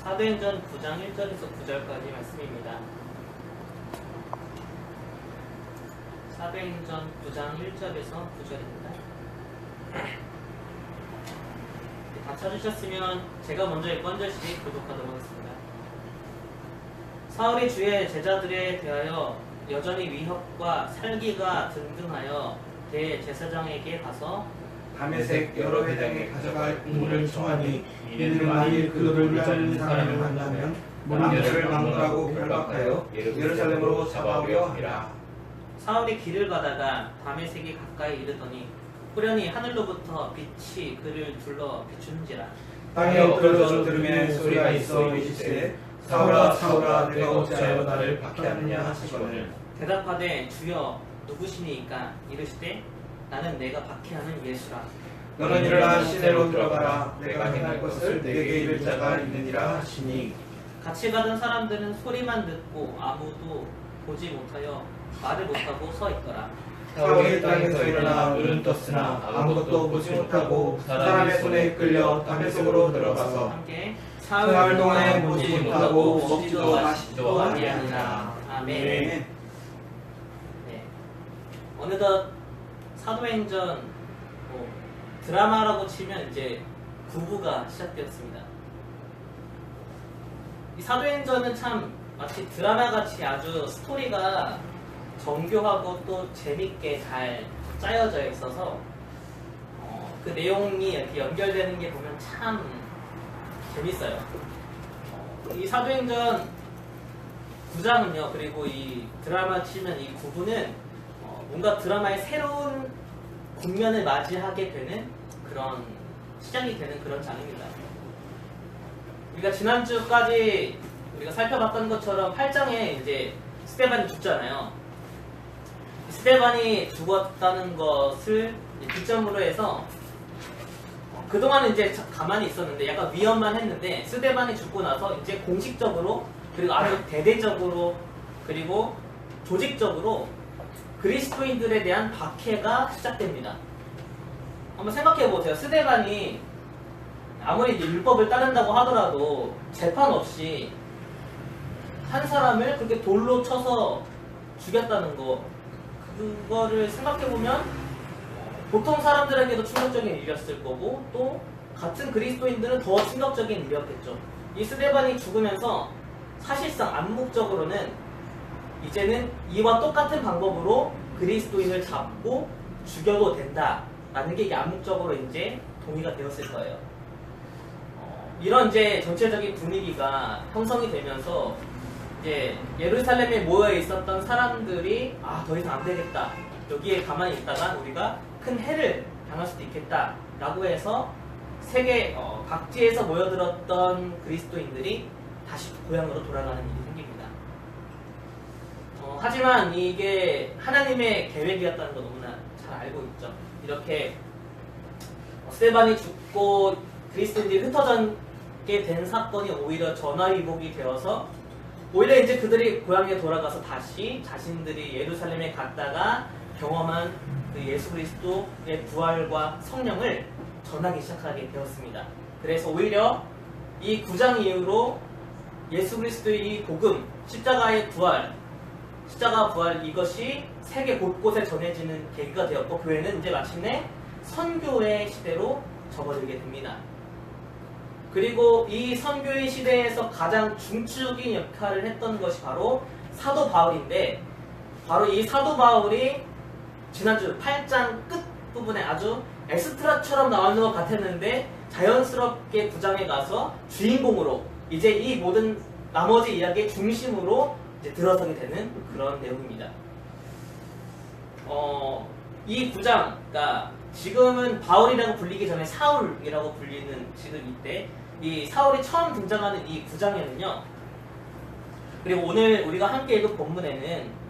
사도행전 9장 1절에서 9절까지 말씀입니다. 사도행전 9장 1절에서 9절입니다. 다 찾으셨으면 제가 먼저 읽고 한 절씩 교독하도록 하겠습니다. 사울이 주의 제자들에 대하여 여전히 위협과 살기가 등등하여 대제사장에게 가서 다메섹 여러 회당에 가져갈 공물을 청하니 이는 만일 그들을 위하는 사람을 만나면 문제를 막론하고 결박하여 예루살렘으로 잡아오려 하리라. 사울이 길을 가다가 다메섹에 가까이 이르더니 후련히 하늘로부터 빛이 그를 둘러 비추는지라. 땅에 엎드려져 들으면 소리가 있어 이르시되 사울아 사울아 내가 어찌하여 나를 박해하느냐 하시거늘 대답하되 주여 누구시니이까? 이르시되 나는 내가 박해하는 예수라. 너는 일어나 시내로 들어가라. 내가 행할 것을 내게 이를 자가 있느니라 하시니 같이 가던 사람들은 소리만 듣고 아무도 보지 못하여 말을 못하고 서 있더라. 사울이 땅에서 일어나 눈은 떴으나 아무것도 보지 못하고 사람의 손에 이끌려 다메섹으로 들어가서 함께 사흘 동안에 보지 못하고 먹지도 마시지도 아니하니라. 아멘. 네. 어느덧 사도행전 드라마라고 치면 이제 9부가 시작되었습니다. 이 사도행전은 참 마치 드라마같이 아주 스토리가 정교하고 또 재밌게 잘 짜여져 있어서 그 내용이 이렇게 연결되는 게 보면 참 재밌어요. 이 사도행전 9장은요, 그리고 이 드라마 치면 이 9부는 뭔가 드라마의 새로운 국면을 맞이하게 되는 그런 시작이 되는 그런 장입니다. 우리가 지난주까지 우리가 살펴봤던 것처럼 8장에 이제 스데반이 죽잖아요. 스데반이 죽었다는 것을 기점으로 해서 그동안은 이제 가만히 있었는데 약간 위험만 했는데 스데반이 죽고 나서 이제 공식적으로 그리고 아주 대대적으로 그리고 조직적으로 그리스도인들에 대한 박해가 시작됩니다. 한번 생각해 보세요. 스데반이 아무리 이제 율법을 따른다고 하더라도 재판 없이 한 사람을 그렇게 돌로 쳐서 죽였다는 거, 그거를 생각해 보면 보통 사람들에게도 충격적인 일이었을 거고 또 같은 그리스도인들은 더 충격적인 일이었겠죠. 이 스데반이 죽으면서 사실상 암묵적으로는 이제는 이와 똑같은 방법으로 그리스도인을 잡고 죽여도 된다라는 게 암묵적으로 이제 동의가 되었을 거예요. 이런 이제 전체적인 분위기가 형성이 되면서 이제 예루살렘에 모여 있었던 사람들이 더 이상 안 되겠다. 여기에 가만히 있다가 우리가 큰 해를 당할 수도 있겠다라고 해서 세계 각지에서 모여들었던 그리스도인들이 다시 고향으로 돌아가는 일이 생깁니다. 하지만 이게 하나님의 계획이었다는 거 너무나 잘 알고 있죠. 이렇게 스데반이 죽고 그리스도인들이 흩어지게 된 사건이 오히려 전화위복이 되어서 오히려 이제 그들이 고향에 돌아가서 다시 자신들이 예루살렘에 갔다가 경험한 그 예수 그리스도의 부활과 성령을 전하기 시작하게 되었습니다. 그래서 오히려 이 9장 이후로 예수 그리스도의 이 복음, 십자가의 부활, 십자가 부활 이것이 세계 곳곳에 전해지는 계기가 되었고 교회는 이제 마침내 선교의 시대로 접어들게 됩니다. 그리고 이 선교의 시대에서 가장 중추적인 역할을 했던 것이 바로 사도 바울인데 바로 이 사도 바울이 지난주 8장 끝부분에 아주 엑스트라처럼 나오는 것 같았는데 자연스럽게 9장에 가서 주인공으로 이제 이 모든 나머지 이야기의 중심으로 이제 들어서게 되는 그런 내용입니다. 이 9장, 그러니까 지금은 바울이라고 불리기 전에 사울이라고 불리는 지금 이때 이 사울이 처음 등장하는 이 9장에는요. 그리고 오늘 우리가 함께 읽은 본문에는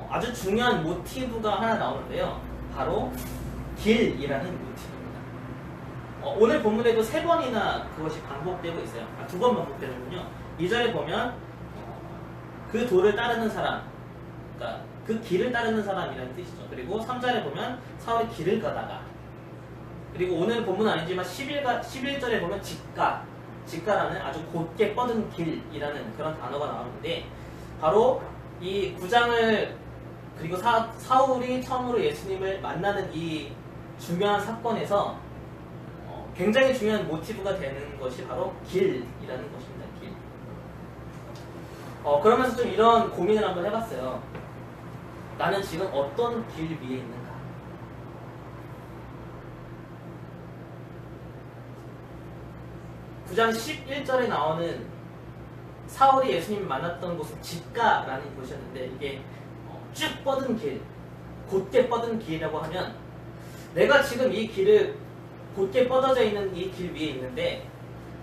아주 중요한 모티브가 하나 나오는데요. 바로 길이라는 모티브입니다. 오늘 본문에도 3번이나 그것이 반복되고 있어요. 2번 반복되는군요. 2절에 보면 그 도를 따르는 사람, 그러니까 그 길을 따르는 사람이라는 뜻이죠. 그리고 3절에 보면 사울이 길을 가다가, 그리고 오늘 본문은 아니지만 11절에 보면 집가, 직가라는 아주 곧게 뻗은 길이라는 그런 단어가 나오는데, 바로 이 9장을 그리고 사울이 처음으로 예수님을 만나는 이 중요한 사건에서 굉장히 중요한 모티브가 되는 것이 바로 길이라는 것입니다. 길. 그러면서 좀 이런 고민을 한번 해봤어요. 나는 지금 어떤 길 위에 있는가? (9장 11절에) 나오는 사울이 예수님을 만났던 곳은 직가라는 곳이었는데, 이게 쭉 뻗은 길, 곧게 뻗은 길이라고 하면, 내가 지금 이 길을 곧게 뻗어져 있는 이 길 위에 있는데,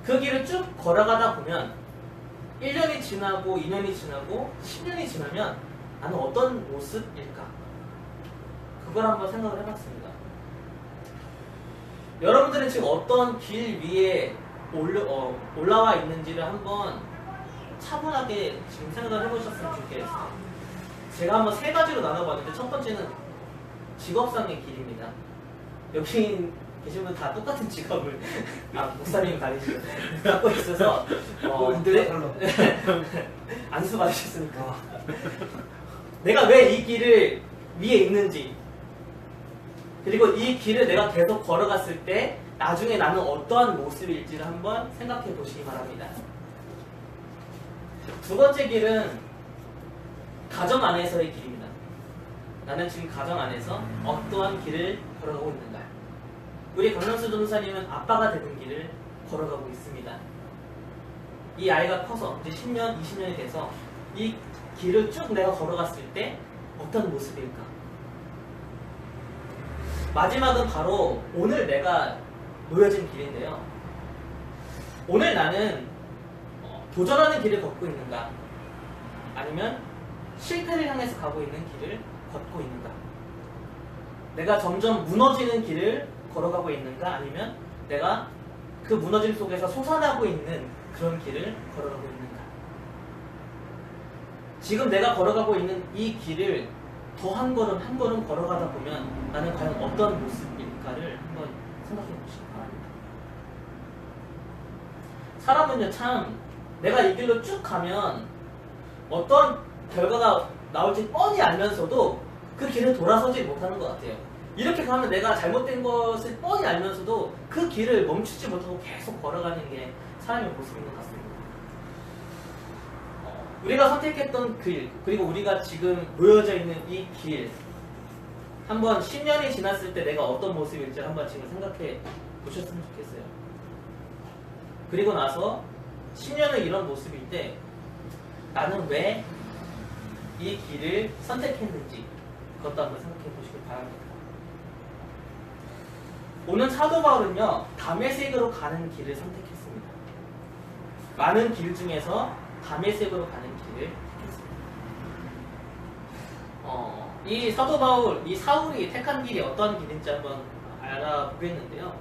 그 길을 쭉 걸어가다 보면 1년이 지나고 2년이 지나고 10년이 지나면 나는 어떤 모습일까? 그걸 한번 생각을 해봤습니다. 여러분들은 지금 어떤 길 위에 올라와 있는지를 한번 차분하게 지금 생각을 해보셨으면 좋겠어요. 제가 한번 세 가지로 나눠봤는데, 첫 번째는 직업상의 길입니다. 여기 계신 분 다 똑같은 직업을 목사님 가리시고 갖고 있어서 안수 받으셨으니까 내가 왜 이 길을 위에 있는지, 그리고 이 길을 내가 계속 걸어갔을 때 나중에 나는 어떠한 모습일지를 한번 생각해 보시기 바랍니다. 두 번째 길은 가정 안에서의 길입니다. 나는 지금 가정 안에서 어떠한 길을 걸어가고 있는가? 우리 강명수 전도사님은 아빠가 되는 길을 걸어가고 있습니다. 이 아이가 커서 이제 10년, 20년이 돼서 이 길을 쭉 내가 걸어갔을 때 어떤 모습일까? 마지막은 바로 오늘 내가 놓여진 길인데요. 오늘 나는 도전하는 길을 걷고 있는가? 아니면 실패를 향해서 가고 있는 길을 걷고 있는가? 내가 점점 무너지는 길을 걸어가고 있는가? 아니면 내가 그 무너짐 속에서 솟아나고 있는 그런 길을 걸어가고 있는가? 지금 내가 걸어가고 있는 이 길을 더 한 걸음 한 걸음 걸어가다 보면 나는 과연 어떤 모습일까를 한번 생각해 보시기 바랍니다. 사람은요, 참 내가 이 길로 쭉 가면 어떤 결과가 나올지 뻔히 알면서도 그 길을 돌아서지 못하는 것 같아요. 이렇게 가면 내가 잘못된 것을 뻔히 알면서도 그 길을 멈추지 못하고 계속 걸어가는 게 사람의 모습인 것 같습니다. 우리가 선택했던 길, 그리고 우리가 지금 놓여져 있는 이 길, 한번 10년이 지났을 때 내가 어떤 모습일지 한번 지금 생각해 보셨으면 좋겠어요. 그리고 나서 10년을 이런 모습일 때 나는 왜 이 길을 선택했는지 그것도 한번 생각해 보시길 바랍니다. 오늘 사도 바울은요, 다메섹으로 가는 길을 선택했습니다. 많은 길 중에서 다메섹으로 가는 길을 택했습니다. 이 사도 바울, 이 사울이 택한 길이 어떤 길인지 한번 알아보겠는데요.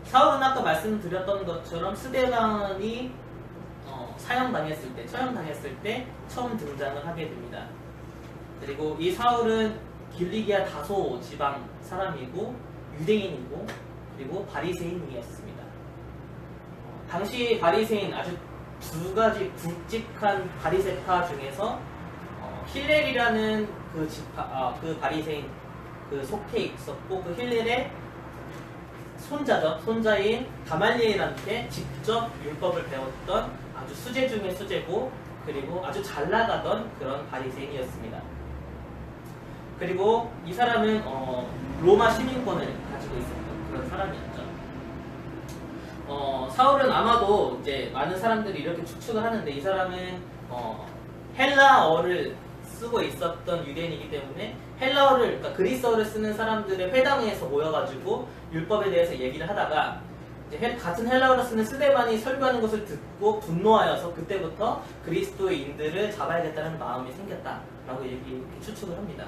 사울은 아까 말씀드렸던 것처럼 스데반이 처형당했을 때 처음 등장을 하게 됩니다. 그리고 이 사울은 길리기아 다소 지방 사람이고 유대인이고 그리고 바리새인이었습니다. 당시 바리새인, 아주 두 가지 굵직한 바리새파 중에서 힐렐이라는 그 바리새인 그 속해 있었고, 그 힐렐의 손자인 가말리엘한테 직접 율법을 배웠던 아주 수제 중의 수제고, 그리고 아주 잘 나가던 그런 바리새인이었습니다. 그리고 이 사람은 로마 시민권을 가지고 있었던 그런 사람이었죠. 사울은 아마도 이제 많은 사람들이 이렇게 추측을 하는데, 이 사람은 헬라어를 쓰고 있었던 유대인이기 때문에 헬라어를, 그러니까 그리스어를 쓰는 사람들의 회당에서 모여가지고 율법에 대해서 얘기를 하다가 이제 같은 헬라어를 쓰는 스데반이 설교하는 것을 듣고 분노하여서 그때부터 그리스도인들을 잡아야겠다는 마음이 생겼다라고 이렇게 추측을 합니다.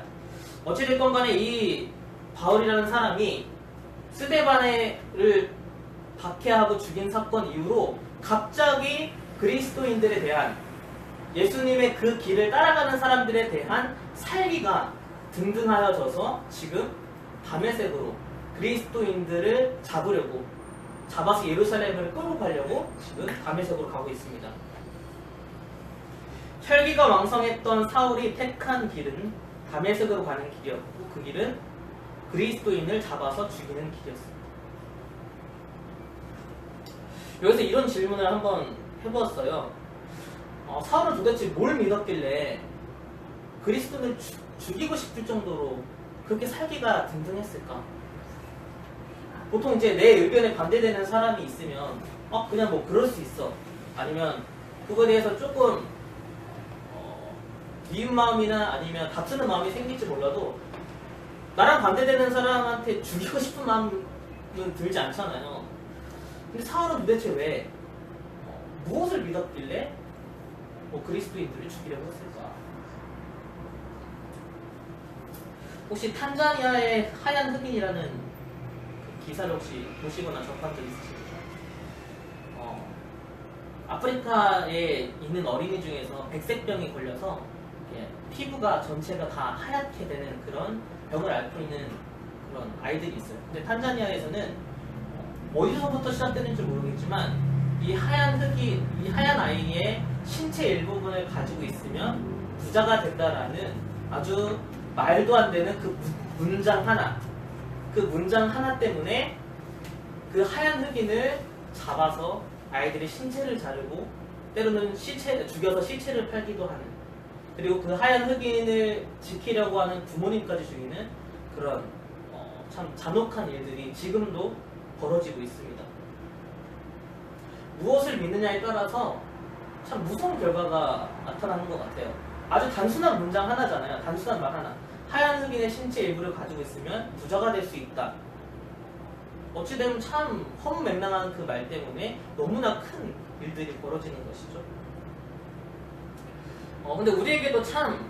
어찌됐건 간에 이 바울이라는 사람이 스데반을 박해하고 죽인 사건 이후로 갑자기 그리스도인들에 대한, 예수님의 그 길을 따라가는 사람들에 대한 살기가 등등하여져서 지금 다메섹으로 그리스도인들을 잡으려고 잡아서 예루살렘을 끌고 가려고 지금 다메섹으로 가고 있습니다. 혈기가 왕성했던 사울이 택한 길은 다메섹으로 가는 길이었고 그 길은 그리스도인을 잡아서 죽이는 길이었습니다. 여기서 이런 질문을 한번 해보았어요. 사울은 도대체 뭘 믿었길래 그리스도를 죽이고 싶을 정도로 그렇게 살기가 등등했을까? 보통 이제 내 의견에 반대되는 사람이 있으면 그냥 뭐 그럴 수 있어. 아니면 그거에 대해서 조금 미운 마음이나 아니면 다투는 마음이 생길지 몰라도 나랑 반대되는 사람한테 죽이고 싶은 마음은 들지 않잖아요. 근데 사울은 도대체 왜 무엇을 믿었길래 그리스도인들을 죽이려고 했을까? 혹시 탄자니아의 하얀 흑인이라는 그 기사를 혹시 보시거나 접한 적 있으십니까? 아프리카에 있는 어린이 중에서 백색병이 걸려서 피부가 전체가 다 하얗게 되는 그런 병을 앓고 있는 그런 아이들이 있어요. 근데 탄자니아에서는 어디서부터 시작되는지 모르겠지만 이 하얀 아이의 신체 일부분을 가지고 있으면 부자가 된다라는 아주 말도 안 되는 그 문장 하나 때문에 그 하얀 흑인을 잡아서 아이들의 신체를 자르고 때로는 죽여서 시체를 팔기도 하는, 그리고 그 하얀 흑인을 지키려고 하는 부모님까지 죽이는 그런 참 잔혹한 일들이 지금도 벌어지고 있습니다. 무엇을 믿느냐에 따라서 참 무서운 결과가 나타나는 것 같아요. 아주 단순한 문장 하나잖아요. 단순한 말 하나. 하얀 흑인의 신체 일부를 가지고 있으면 부자가 될 수 있다. 어찌되면 참 허무맹랑한 그 말 때문에 너무나 큰 일들이 벌어지는 것이죠. 근데 우리에게도 참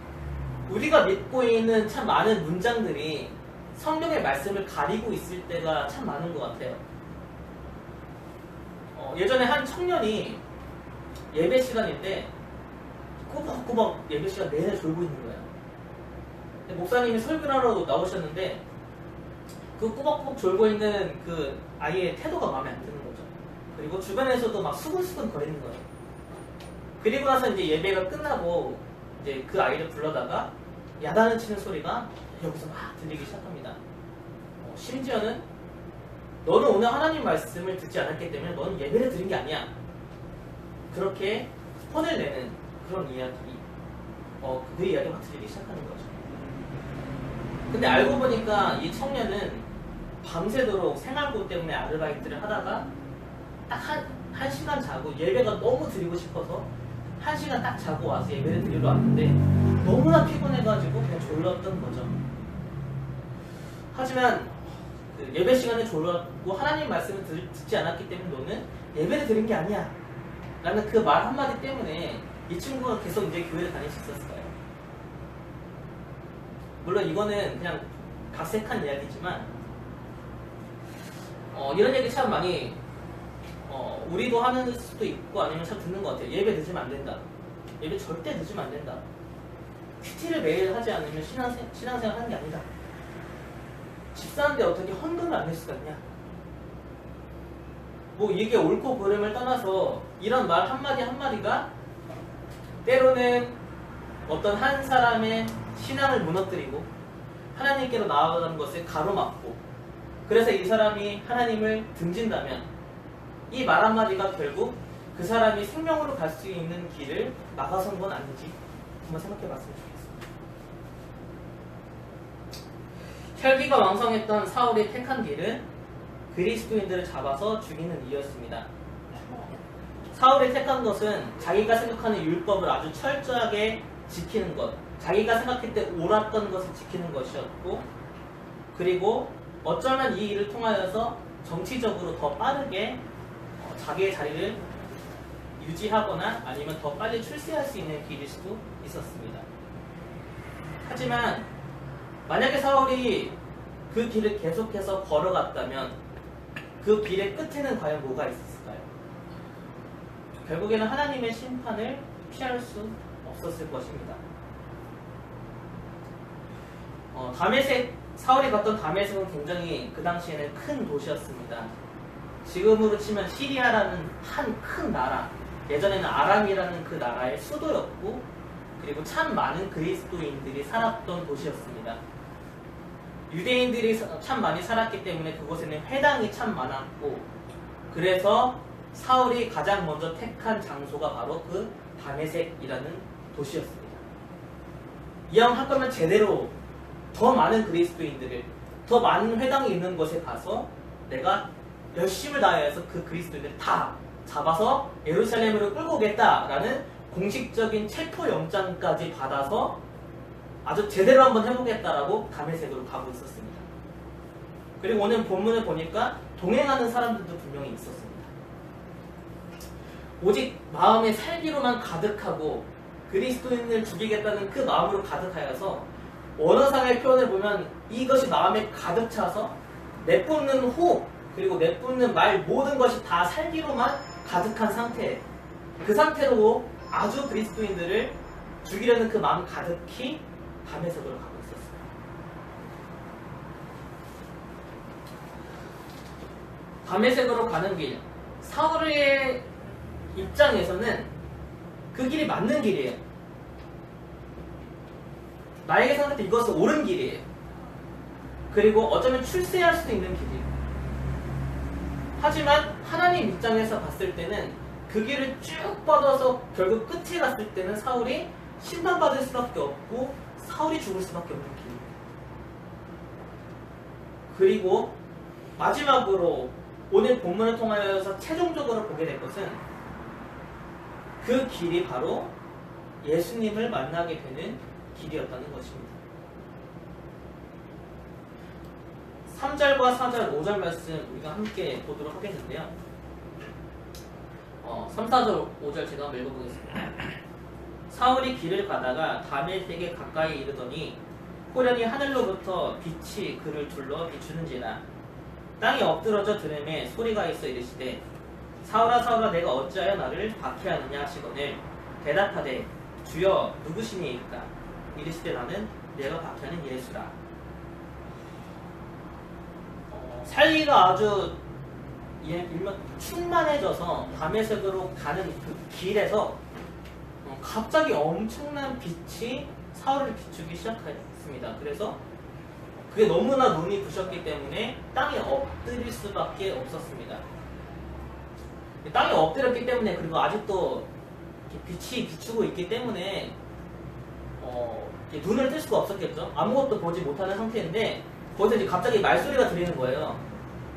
우리가 믿고 있는 참 많은 문장들이 성경의 말씀을 가리고 있을 때가 참 많은 것 같아요. 예전에 한 청년이 예배 시간인데 꼬박꼬박 예배 시간 내내 졸고 있는 거예요. 목사님이 설교를 하러 나오셨는데 그 꼬박꼬박 졸고 있는 그 아이의 태도가 마음에 안 드는 거죠. 그리고 주변에서도 막 수근수근 거리는 거예요. 그리고 나서 이제 예배가 끝나고 이제 그 아이를 불러다가 야단을 치는 소리가 여기서 막 들리기 시작합니다. 심지어는 너는 오늘 하나님 말씀을 듣지 않았기 때문에 너는 예배를 드린 게 아니야. 그렇게 혼을 내는 그런 이야기, 그 이야기가 막 들리기 시작하는 거죠. 근데 알고 보니까 이 청년은 밤새도록 생활고 때문에 아르바이트를 하다가 딱 한 시간 자고 예배가 너무 드리고 싶어서 한 시간 딱 자고 와서 예배를 드리러 왔는데 너무나 피곤해가지고 그냥 졸렸던 거죠. 하지만 그 예배 시간에 졸았고 하나님 말씀을 듣지 않았기 때문에 너는 예배를 드린 게 아니야 라는 그 말 한마디 때문에 이 친구가 계속 이제 교회를 다닐 수 있었어요. 물론 이거는 그냥 각색한 이야기지만 이런 얘기 참 많이 우리도 하는 수도 있고 아니면 참 듣는 것 같아요. 예배 늦으면 안 된다. 예배 절대 늦으면 안 된다. 큐티를 매일 하지 않으면 신앙생활 하는 게 아니다. 집 사는데 어떻게 헌금을 안 낼 수가 있냐. 뭐 이게 옳고 그름을 떠나서 이런 말 한마디 한마디가 때로는 어떤 한 사람의 신앙을 무너뜨리고 하나님께로 나아가는 것을 가로막고, 그래서 이 사람이 하나님을 등진다면 이 말 한마디가 결국 그 사람이 생명으로 갈 수 있는 길을 막아선 건 아닌지 한번 생각해 봤으면 좋겠습니다. 혈기가 왕성했던 사울이 택한 길은 그리스도인들을 잡아서 죽이는 이였습니다. 사울이 택한 것은 자기가 생각하는 율법을 아주 철저하게 지키는 것, 자기가 생각할 때 옳았던 것을 지키는 것이었고, 그리고 어쩌면 이 일을 통하여서 정치적으로 더 빠르게 자기의 자리를 유지하거나 아니면 더 빨리 출세할 수 있는 길일 수도 있었습니다. 하지만 만약에 사울이 그 길을 계속해서 걸어갔다면 그 길의 끝에는 과연 뭐가 있었을까요? 결국에는 하나님의 심판을 피할 수 없었을 것입니다. 사울이 갔던 다메섹은 굉장히 그 당시에는 큰 도시였습니다. 지금으로 치면 시리아라는 한 큰 나라, 예전에는 아람이라는 그 나라의 수도였고, 그리고 참 많은 그리스도인들이 살았던 도시였습니다. 유대인들이 참 많이 살았기 때문에 그곳에는 회당이 참 많았고, 그래서 사울이 가장 먼저 택한 장소가 바로 그 다메섹이라는 도시였습니다. 이왕 할 거면 제대로 더 많은 그리스도인들을, 더 많은 회당이 있는 곳에 가서 내가 열심을 다해서 그 그리스도인들을 다 잡아서 예루살렘으로 끌고 오겠다라는 공식적인 체포영장까지 받아서 아주 제대로 한번 해보겠다라고 다메섹으로 가고 있었습니다. 그리고 오늘 본문을 보니까 동행하는 사람들도 분명히 있었습니다. 오직 마음의 살기로만 가득하고 그리스도인을 죽이겠다는 그 마음으로 가득하여서 원어상의 표현을 보면 이것이 마음에 가득 차서 내뿜는 호흡 그리고 내뿜는 말 모든 것이 다 살기로만 가득한 상태, 그 상태로 아주 그리스도인들을 죽이려는 그 마음 가득히 다메섹으로 가고 있었어요. 다메섹으로 가는 길, 사울의 입장에서는 그 길이 맞는 길이에요. 나에게 생각할 때 이것은 옳은 길이에요. 그리고 어쩌면 출세할 수도 있는 길이에요. 하지만 하나님 입장에서 봤을 때는 그 길을 쭉 뻗어서 결국 끝에 갔을 때는 사울이 심판받을 수밖에 없고 사울이 죽을 수밖에 없는 길입니다. 그리고 마지막으로 오늘 본문을 통하여서 최종적으로 보게 될 것은 그 길이 바로 예수님을 만나게 되는 길이었다는 것입니다. 3절과 4절, 5절 말씀 우리가 함께 보도록 하겠는데요. 3, 4절, 5절 제가 한번 읽어보겠습니다. 사울이 길을 가다가 다메섹에 가까이 이르더니 호련히 하늘로부터 빛이 그를 둘러 비추는지라. 땅이 엎드러져 들음에 소리가 있어 이르시되 사울아 사울아 내가 어찌하여 나를 박해하느냐 하시거늘 대답하되 주여 누구시니이까 이르시되 나는 내가 박해하는 예수라. 살기가 아주 일명 충만해져서 다메섹으로 가는 그 길에서 갑자기 엄청난 빛이 사울을 비추기 시작했습니다. 그래서 그게 너무나 눈이 부셨기 때문에 땅에 엎드릴 수밖에 없었습니다. 땅에 엎드렸기 때문에 그리고 아직도 빛이 비추고 있기 때문에 눈을 뜰 수가 없었겠죠. 아무것도 보지 못하는 상태인데 거기서 이제 갑자기 말소리가 들리는 거예요.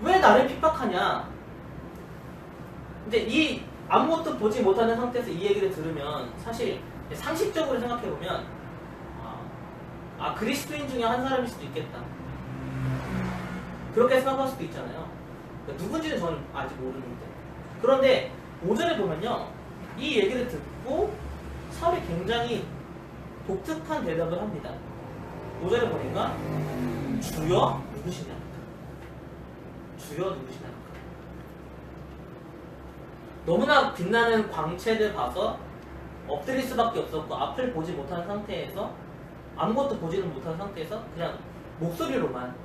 왜 나를 핍박하냐? 근데 이 아무것도 보지 못하는 상태에서 이 얘기를 들으면 사실 상식적으로 생각해보면 그리스도인 중에 한 사람일 수도 있겠다. 그렇게 생각할 수도 있잖아요. 그러니까 누군지는 저는 아직 모르는데. 그런데 5절에 보면요. 이 얘기를 듣고 사울이 굉장히 독특한 대답을 합니다. 5절에 보니까 주여 누구시냐니까. 주여 누구시냐니까. 너무나 빛나는 광채를 봐서 엎드릴 수밖에 없었고 앞을 보지 못한 상태에서 아무것도 보지는 못한 상태에서 그냥 목소리로만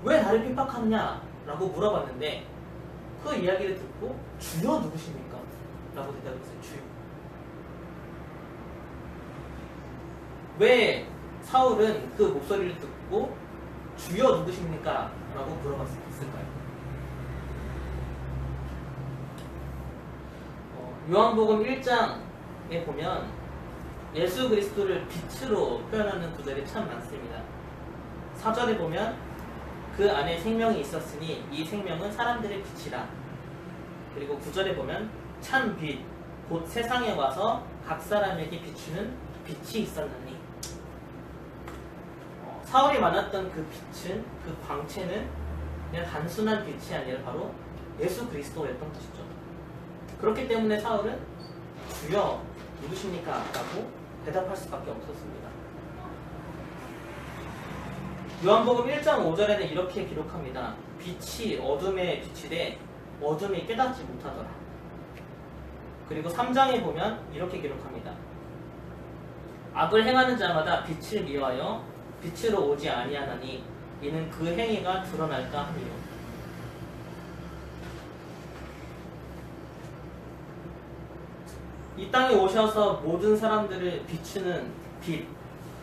왜 나를 핍박하느냐 라고 물어봤는데 그 이야기를 듣고 주여 누구십니까? 라고 대답했어요. 주여. 왜 사울은 그 목소리를 듣고 주여 누구십니까? 라고 물어봤을까요? 요한복음 1장에 보면 예수 그리스도를 빛으로 표현하는 구절이 참 많습니다. 4절에 보면 그 안에 생명이 있었으니 이 생명은 사람들의 빛이라. 그리고 9절에 보면 참 빛, 곧 세상에 와서 각 사람에게 비추는 빛이 있었느니. 사울이 만났던 그 빛은, 그 광채는 그냥 단순한 빛이 아니라 바로 예수 그리스도였던 것이죠. 그렇기 때문에 사울은 주여 누구십니까? 라고 대답할 수밖에 없었습니다. 요한복음 1장 5절에는 이렇게 기록합니다. 빛이 어둠에 비치되 어둠이 깨닫지 못하더라. 그리고 3장에 보면 이렇게 기록합니다. 악을 행하는 자마다 빛을 미워하여 빛으로 오지 아니하나니 이는 그 행위가 드러날까 하니요. 이 땅에 오셔서 모든 사람들을 비추는 빛,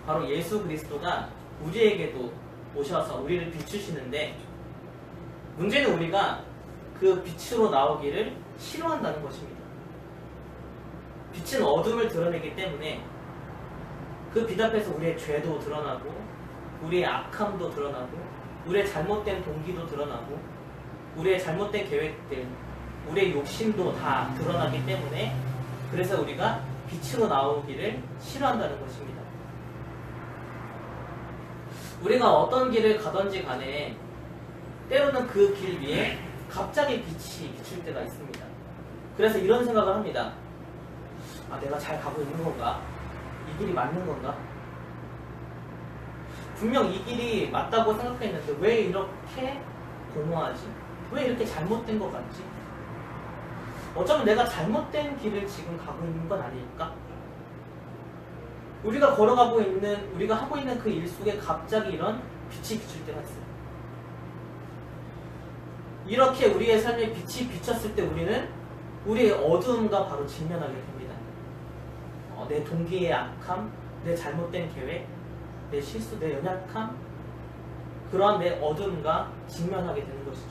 바로 예수 그리스도가 우리에게도 오셔서 우리를 비추시는데, 문제는 우리가 그 빛으로 나오기를 싫어한다는 것입니다. 빛은 어둠을 드러내기 때문에 그 빛 앞에서 우리의 죄도 드러나고, 우리의 악함도 드러나고, 우리의 잘못된 동기도 드러나고, 우리의 잘못된 계획들, 우리의 욕심도 다 드러나기 때문에, 그래서 우리가 빛으로 나오기를 싫어한다는 것입니다. 우리가 어떤 길을 가든지 간에 때로는 그 길 위에 갑자기 빛이 비출 때가 있습니다. 그래서 이런 생각을 합니다. 아, 내가 잘 가고 있는 건가? 이 길이 맞는 건가? 분명 이 길이 맞다고 생각했는데 왜 이렇게 공허하지? 왜 이렇게 잘못된 것 같지? 어쩌면 내가 잘못된 길을 지금 가고 있는 건 아닐까? 우리가 걸어가고 있는, 우리가 하고 있는 그 일 속에 갑자기 이런 빛이 비출 때가 있어요. 이렇게 우리의 삶에 빛이 비쳤을 때 우리는 우리의 어두움과 바로 직면하게 됩니다. 내 동기의 악함, 내 잘못된 계획, 내 실수, 내 연약함, 그러한 내 어두움과 직면하게 되는 것이죠.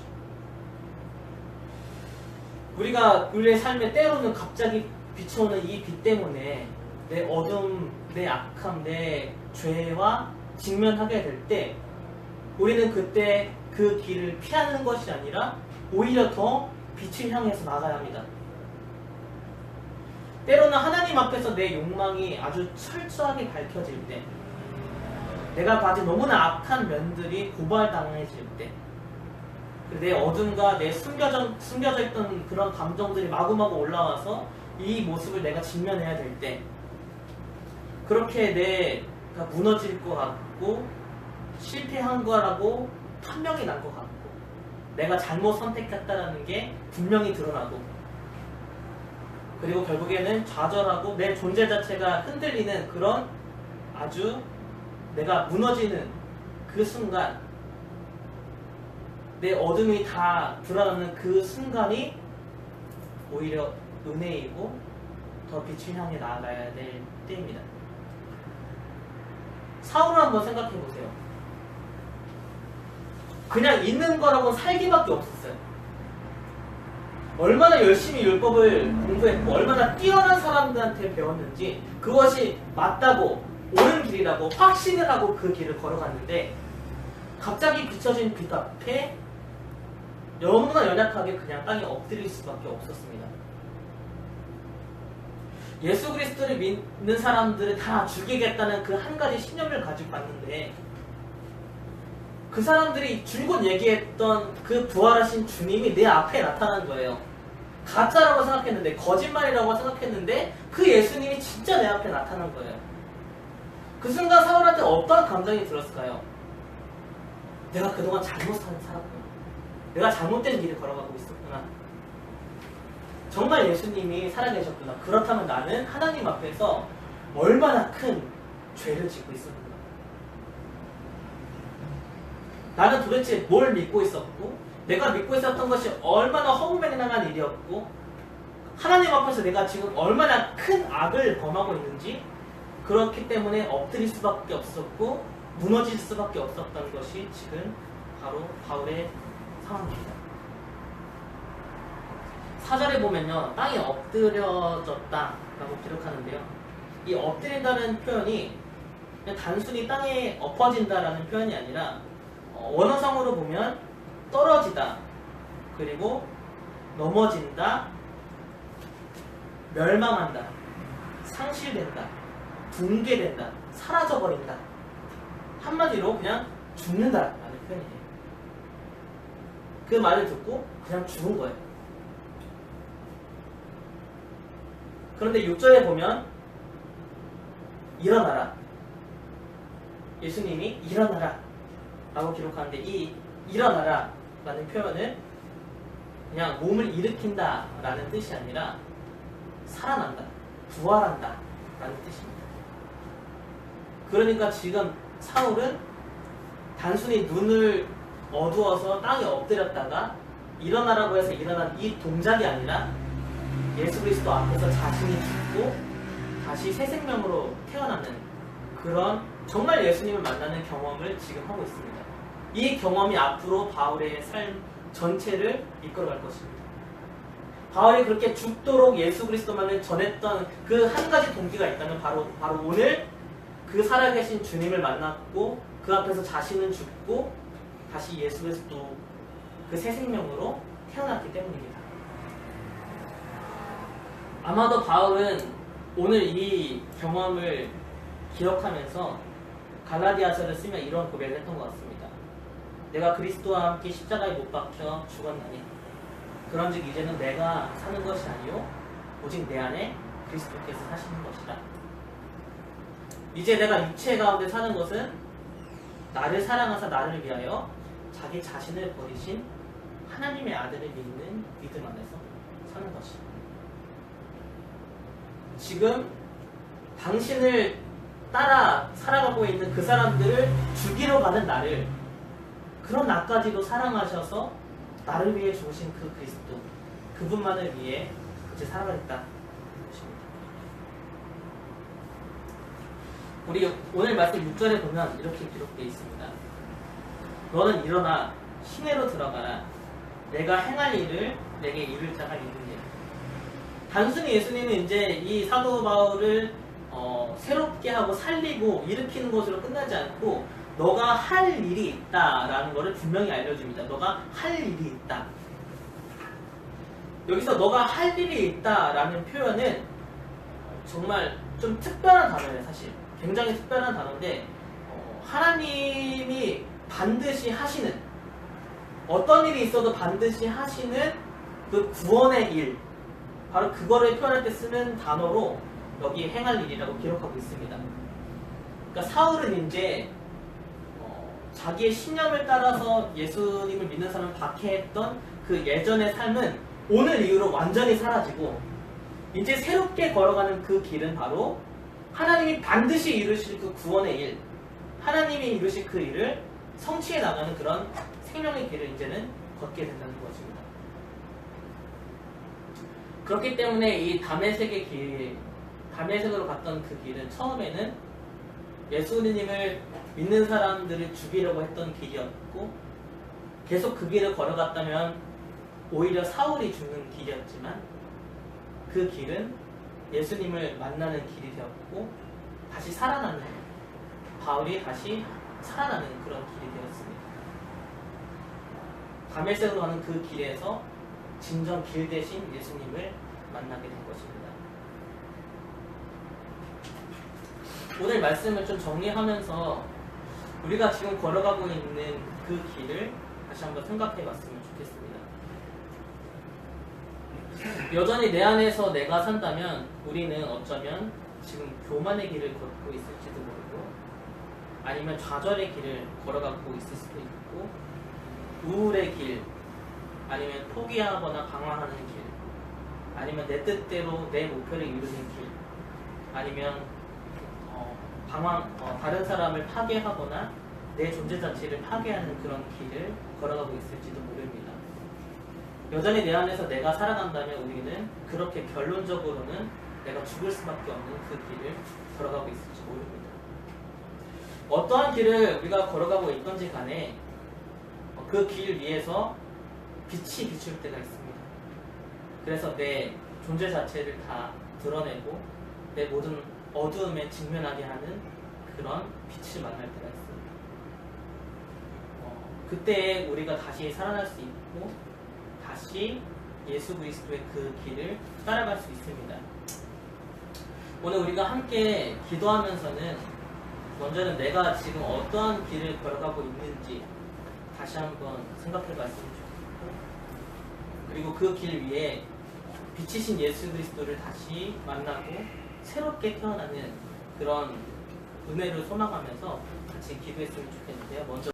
우리가 우리의 삶에 때로는 갑자기 비춰오는 이 빛 때문에 내 어둠, 내 악함, 내 죄와 직면하게 될 때 우리는 그때 그 길을 피하는 것이 아니라 오히려 더 빛을 향해서 나가야 합니다. 때로는 하나님 앞에서 내 욕망이 아주 철저하게 밝혀질 때, 내가 가진 너무나 악한 면들이 고발당해질 때, 내 어둠과 내 숨겨져 있던 그런 감정들이 마구마구 올라와서 이 모습을 내가 직면해야 될 때, 그렇게 내가 무너질 것 같고 실패한 거라고 판명이 난 것 같고 내가 잘못 선택했다라는 게 분명히 드러나고, 그리고 결국에는 좌절하고 내 존재 자체가 흔들리는 그런 아주 내가 무너지는 그 순간, 내 어둠이 다 드러나는 그 순간이 오히려 은혜이고 더 빛을 향해 나아가야 될 때입니다. 사울을 한번 생각해 보세요. 그냥 있는 거라고는 살기밖에 없었어요. 얼마나 열심히 율법을 공부했고 얼마나 뛰어난 사람들한테 배웠는지 그것이 맞다고 옳은 길이라고 확신을 하고 그 길을 걸어갔는데, 갑자기 비춰진 빛 앞에 너무나 연약하게 그냥 땅에 엎드릴 수밖에 없었습니다. 예수 그리스도를 믿는 사람들을 다 죽이겠다는 그 한 가지 신념을 가지고 갔는데, 그 사람들이 줄곧 얘기했던 그 부활하신 주님이 내 앞에 나타난 거예요. 가짜라고 생각했는데, 거짓말이라고 생각했는데 그 예수님이 진짜 내 앞에 나타난 거예요. 그 순간 사울한테 어떤 감정이 들었을까요? 내가 그동안 잘못 살았구나. 내가 잘못된 길을 걸어가고 있었구나. 정말 예수님이 살아계셨구나. 그렇다면 나는 하나님 앞에서 얼마나 큰 죄를 짓고 있었구나. 나는 도대체 뭘 믿고 있었고, 내가 믿고 있었던 것이 얼마나 허무맹랑한 일이었고, 하나님 앞에서 내가 지금 얼마나 큰 악을 범하고 있는지, 그렇기 때문에 엎드릴 수밖에 없었고 무너질 수밖에 없었던 것이 지금 바로 바울의 상황입니다. 4절에 보면요, 땅이 엎드려졌다라고 기록하는데요, 이 엎드린다는 표현이 그냥 단순히 땅에 엎어진다라는 표현이 아니라 원어상으로 보면 떨어지다, 그리고 넘어진다, 멸망한다, 상실된다, 붕괴된다, 사라져버린다, 한마디로 그냥 죽는다라는 표현이에요. 그 말을 듣고 그냥 죽은 거예요. 그런데 6절에 보면 일어나라, 예수님이 일어나라 라고 기록하는데, 이 일어나라 라는 표현은 그냥 몸을 일으킨다 라는 뜻이 아니라 살아난다, 부활한다 라는 뜻입니다. 그러니까 지금 사울은 단순히 눈을 어두워서 땅에 엎드렸다가 일어나라고 해서 일어난 이 동작이 아니라 예수 그리스도 앞에서 자신이 죽고 다시 새 생명으로 태어나는 그런 정말 예수님을 만나는 경험을 지금 하고 있습니다. 이 경험이 앞으로 바울의 삶 전체를 이끌어갈 것입니다. 바울이 그렇게 죽도록 예수 그리스도만을 전했던 그 한 가지 동기가 있다면 바로 오늘 그 살아계신 주님을 만났고 그 앞에서 자신은 죽고 다시 예수 그리스도 그 새 생명으로 태어났기 때문입니다. 아마도 바울은 오늘 이 경험을 기억하면서 갈라디아서를 쓰며 이런 고백을 했던 것 같습니다. 내가 그리스도와 함께 십자가에 못 박혀 죽었나니 그런즉 이제는 내가 사는 것이 아니요 오직 내 안에 그리스도께서 사시는 것이다. 이제 내가 육체 가운데 사는 것은 나를 사랑하사 나를 위하여 자기 자신을 버리신 하나님의 아들을 믿는 믿음 안에서 사는 것이다. 지금 당신을 따라 살아가고 있는 그 사람들을 죽이러 가는 나를, 그런 나까지도 사랑하셔서 나를 위해 죽으신 그 그리스도, 그분만을 위해 이제 살아가겠다. 우리 오늘 말씀 6절에 보면 이렇게 기록되어 있습니다. 너는 일어나 시내로 들어가라. 내가 행할 일을 내게 이룰 자가 있느니라. 단순히 예수님은 이제 이 사도 바울을 새롭게 하고 살리고 일으키는 것으로 끝나지 않고 너가 할 일이 있다라는 것을 분명히 알려줍니다. 너가 할 일이 있다. 여기서 너가 할 일이 있다라는 표현은 정말 좀 특별한 단어예요. 사실 굉장히 특별한 단어인데 하나님이 반드시 하시는, 어떤 일이 있어도 반드시 하시는 그 구원의 일, 바로 그거를 표현할 때 쓰는 단어로 여기 행할 일이라고 기록하고 있습니다. 그러니까 사울은 이제 자기의 신념을 따라서 예수님을 믿는 사람을 박해했던 그 예전의 삶은 오늘 이후로 완전히 사라지고 이제 새롭게 걸어가는 그 길은 바로 하나님이 반드시 이루실 그 구원의 일, 하나님이 이루실 그 일을 성취해 나가는 그런 생명의 길을 이제는 걷게 된다는 것입니다. 그렇기 때문에 이 다메섹의 길, 다메섹으로 갔던 그 길은 처음에는 예수님을 믿는 사람들을 죽이려고 했던 길이었고 계속 그 길을 걸어갔다면 오히려 사울이 죽는 길이었지만 그 길은 예수님을 만나는 길이 되었고 다시 살아나는, 바울이 다시 살아나는 그런 길이 되었습니다. 다메섹으로 가는 그 길에서 진정 길 대신 예수님을 만나게 된 것입니다. 오늘 말씀을 좀 정리하면서 우리가 지금 걸어가고 있는 그 길을 다시 한번 생각해 봤으면 좋겠습니다. 여전히 내 안에서 내가 산다면 우리는 어쩌면 지금 교만의 길을 걷고 있을지도 모르고 아니면 좌절의 길을 걸어가고 있을 수도 있고 우울의 길, 아니면 포기하거나 방황하는 길, 아니면 내 뜻대로 내 목표를 이루는 길, 아니면 다른 사람을 파괴하거나 내 존재 자체를 파괴하는 그런 길을 걸어가고 있을지도 모릅니다. 여전히 내 안에서 내가 살아간다면 우리는 그렇게 결론적으로는 내가 죽을 수밖에 없는 그 길을 걸어가고 있을지 모릅니다. 어떠한 길을 우리가 걸어가고 있던지 간에 그 길 위에서 빛이 비출 때가 있습니다. 그래서 내 존재 자체를 다 드러내고 내 모든 어두움에 직면하게 하는 그런 빛을 만날 때가 있습니다. 그때 우리가 다시 살아날 수 있고 다시 예수 그리스도의 그 길을 따라갈 수 있습니다. 오늘 우리가 함께 기도하면서는 먼저는 내가 지금 어떠한 길을 걸어가고 있는지 다시 한번 생각해 봤으면 좋겠고, 그리고 그 길 위에 빛이신 예수 그리스도를 다시 만나고 새롭게 태어나는 그런 은혜를 소망하면서 같이 기도했으면 좋겠는데요. 먼저